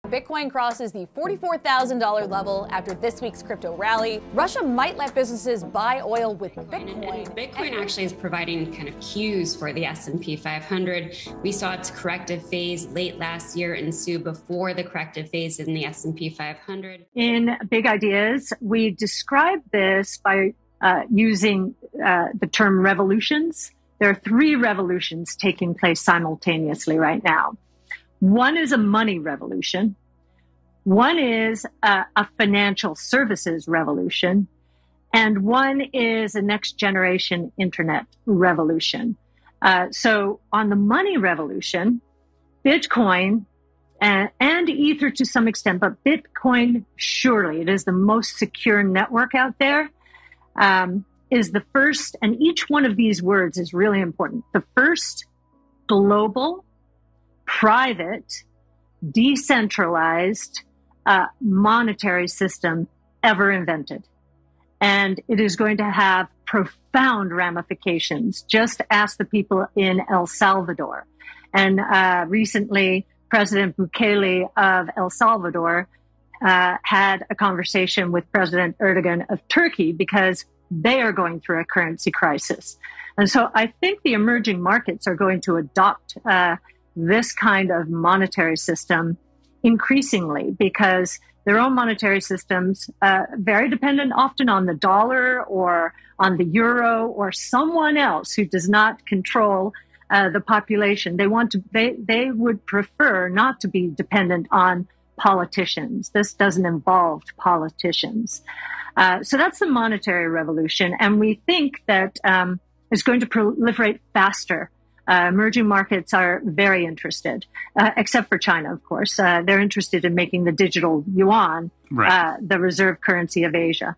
Bitcoin crosses the $44,000 level after this week's crypto rally. Russia might let businesses buy oil with Bitcoin. And Bitcoin actually is providing kind of cues for the S&P 500. We saw its corrective phase late last year ensue before the corrective phase in the S&P 500. In Big Ideas, we describe this by using the term revolutions. There are 3 revolutions taking place simultaneously right now. One is a money revolution. One is a financial services revolution. And one is a next generation internet revolution. So on the money revolution, Bitcoin and Ether to some extent, but Bitcoin, surely it is the most secure network out there, is the first, and each one of these words is really important. The first global, private, decentralized monetary system ever invented. And it is going to have profound ramifications. Just ask the people in El Salvador. And recently, President Bukele of El Salvador had a conversation with President Erdogan of Turkey because they are going through a currency crisis. And so I think the emerging markets are going to adopt this kind of monetary system increasingly because their own monetary systems, very dependent often on the dollar or on the euro or someone else who does not control the population. They would prefer not to be dependent on politicians. This doesn't involve politicians. So that's the monetary revolution. And we think that it's going to proliferate faster. Emerging markets are very interested, except for China, of course. They're interested in making the digital yuan the reserve currency of Asia.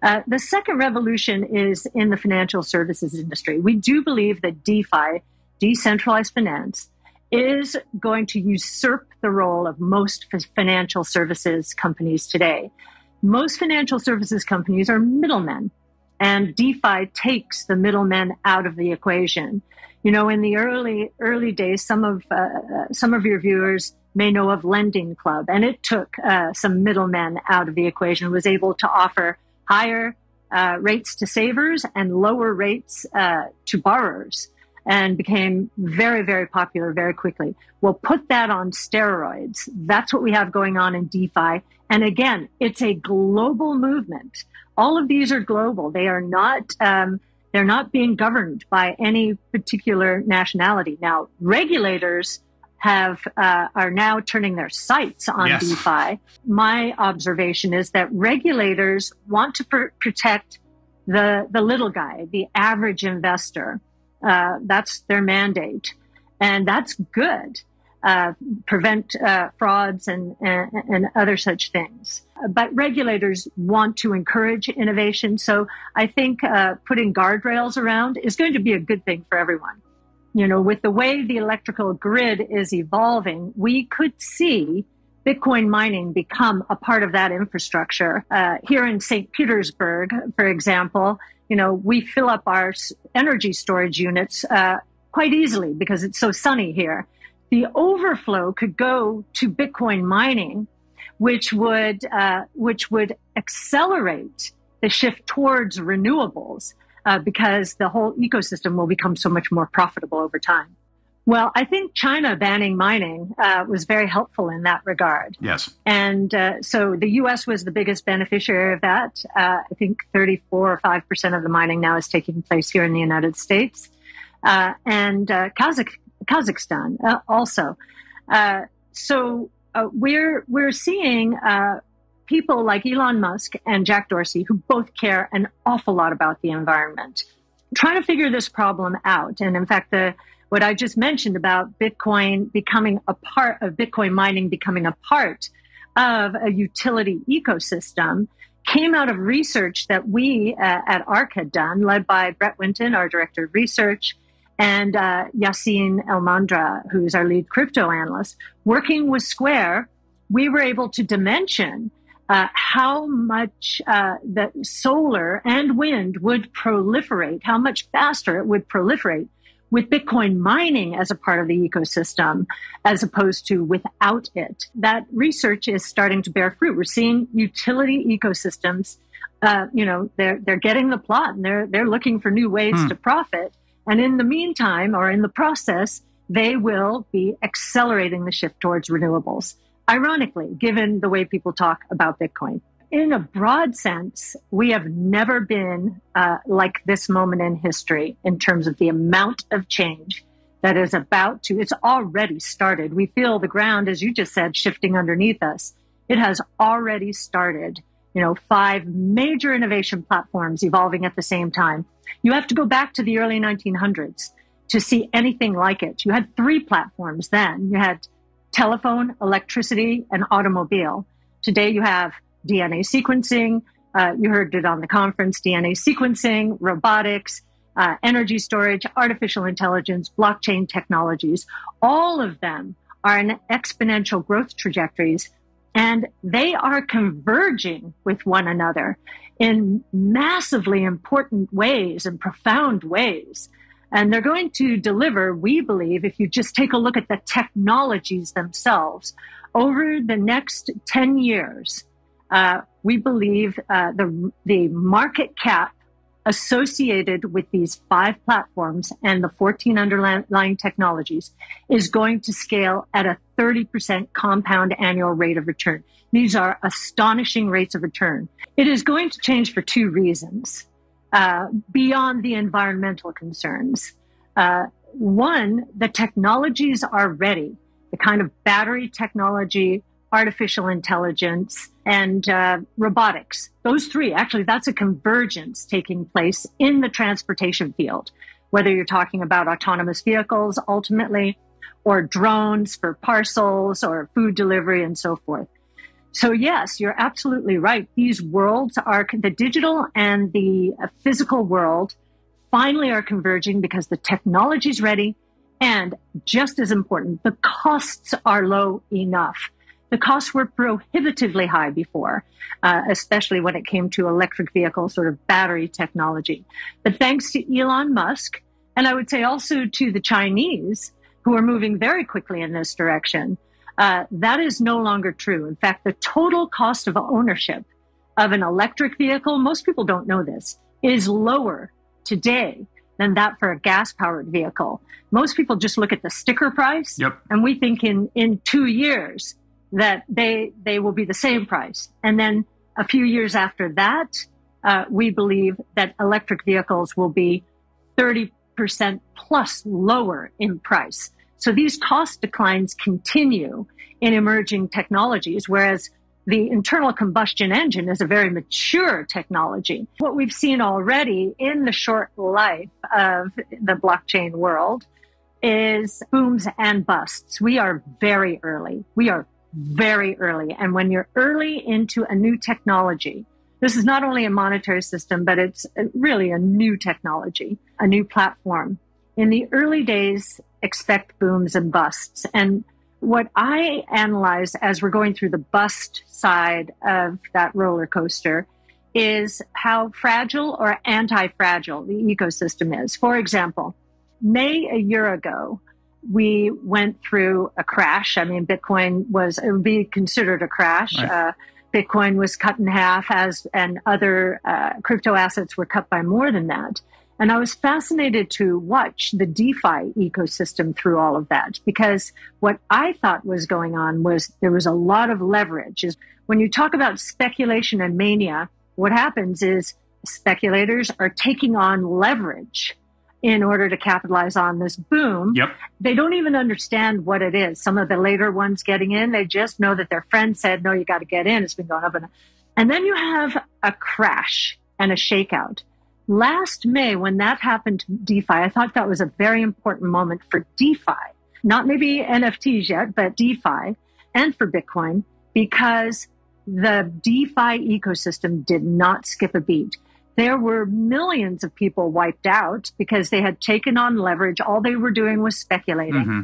The second revolution is in the financial services industry. We do believe that DeFi, decentralized finance, is going to usurp the role of most financial services companies today. Most financial services companies are middlemen, and DeFi takes the middlemen out of the equation. You know, in the early days, some of your viewers may know of Lending Club, and it took some middlemen out of the equation, was able to offer higher rates to savers and lower rates to borrowers, and became very, very popular very quickly. Well, put that on steroids. That's what we have going on in DeFi. And again, it's a global movement. All of these are global. They are not. They're not being governed by any particular nationality. Now, regulators are now turning their sights on DeFi. My observation is that regulators want to protect the little guy, the average investor. That's their mandate, and that's good. Prevent frauds and other such things. But regulators want to encourage innovation. So I think putting guardrails around is going to be a good thing for everyone. You know, with the way the electrical grid is evolving, we could see Bitcoin mining become a part of that infrastructure. Here in St. Petersburg, for example, you know, we fill up our energy storage units quite easily because it's so sunny here. The overflow could go to Bitcoin mining, which would accelerate the shift towards renewables because the whole ecosystem will become so much more profitable over time. Well, I think China banning mining was very helpful in that regard. Yes. And so the U.S. was the biggest beneficiary of that. I think 34 or 5% of the mining now is taking place here in the United States. And Kazakhstan also. So we're seeing people like Elon Musk and Jack Dorsey, who both care an awful lot about the environment, trying to figure this problem out. And in fact, what I just mentioned about Bitcoin becoming a part of Bitcoin mining, becoming a part of a utility ecosystem, came out of research that we at ARC had done, led by Brett Winton, our director of research, and Yassine El-Mandra, who's our lead crypto analyst. Working with Square, we were able to dimension how much that solar and wind would proliferate, how much faster it would proliferate with Bitcoin mining as a part of the ecosystem, as opposed to without it. That research is starting to bear fruit. We're seeing utility ecosystems, they're getting the plot and they're looking for new ways to profit. And in the meantime, or in the process, they will be accelerating the shift towards renewables. Ironically, given the way people talk about Bitcoin. In a broad sense, we have never been like this moment in history in terms of the amount of change that is it's already started. We feel the ground, as you just said, shifting underneath us. It has already started. 5 major innovation platforms evolving at the same time. You have to go back to the early 1900s to see anything like it. You had 3 platforms then. You had telephone, electricity, and automobile. Today you have DNA sequencing. You heard it on the conference, DNA sequencing, robotics, energy storage, artificial intelligence, blockchain technologies. All of them are in exponential growth trajectories, and they are converging with one another in massively important ways and profound ways. And they're going to deliver, we believe, if you just take a look at the technologies themselves, over the next 10 years, we believe the market cap associated with these 5 platforms and the 14 underlying technologies is going to scale at a 30% compound annual rate of return. These are astonishing rates of return. It is going to change for 2 reasons. Beyond the environmental concerns. One, the technologies are ready. The kind of battery technology, artificial intelligence, and robotics. Those 3, actually, that's a convergence taking place in the transportation field, whether you're talking about autonomous vehicles ultimately, or drones for parcels or food delivery and so forth. So yes, you're absolutely right. These worlds are, the digital and the physical world finally are converging because the technology is ready. And just as important, the costs are low enough. The costs were prohibitively high before, especially when it came to electric vehicle sort of battery technology. But thanks to Elon Musk, and I would say also to the Chinese, who are moving very quickly in this direction, that is no longer true. In fact, the total cost of ownership of an electric vehicle, most people don't know this, is lower today than that for a gas-powered vehicle. Most people just look at the sticker price, and we think in 2 years that they will be the same price. And then a few years after that, we believe that electric vehicles will be 30% plus lower in price. So these cost declines continue in emerging technologies, whereas the internal combustion engine is a very mature technology. What we've seen already in the short life of the blockchain world is booms and busts. We are very early. And when you're early into a new technology, this is not only a monetary system, but it's really a new technology, a new platform. In the early days, expect booms and busts. And what I analyze as we're going through the bust side of that roller coaster is how fragile or anti-fragile the ecosystem is. For example, May a year ago, we went through a crash. I mean, it would be considered a crash. Right. Bitcoin was cut in half, and other crypto assets were cut by more than that. And I was fascinated to watch the DeFi ecosystem through all of that, because what I thought was going on was there was a lot of leverage. When you talk about speculation and mania, what happens is speculators are taking on leverage in order to capitalize on this boom. Yep. They don't even understand what it is. Some of the later ones getting in, they just know that their friend said, no, you got to get in. It's been going up. And then you have a crash and a shakeout. Last May, when that happened to DeFi, I thought that was a very important moment for DeFi. Not maybe NFTs yet, but DeFi and for Bitcoin, because the DeFi ecosystem did not skip a beat. There were millions of people wiped out because they had taken on leverage. All they were doing was speculating. Mm-hmm.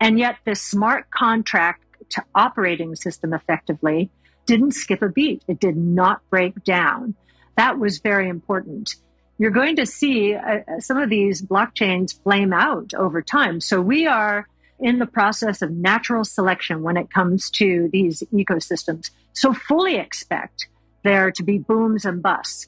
And yet this smart contract to operating system effectively didn't skip a beat. It did not break down. That was very important. you're going to see some of these blockchains flame out over time. So we are in the process of natural selection when it comes to these ecosystems. So fully expect there to be booms and busts.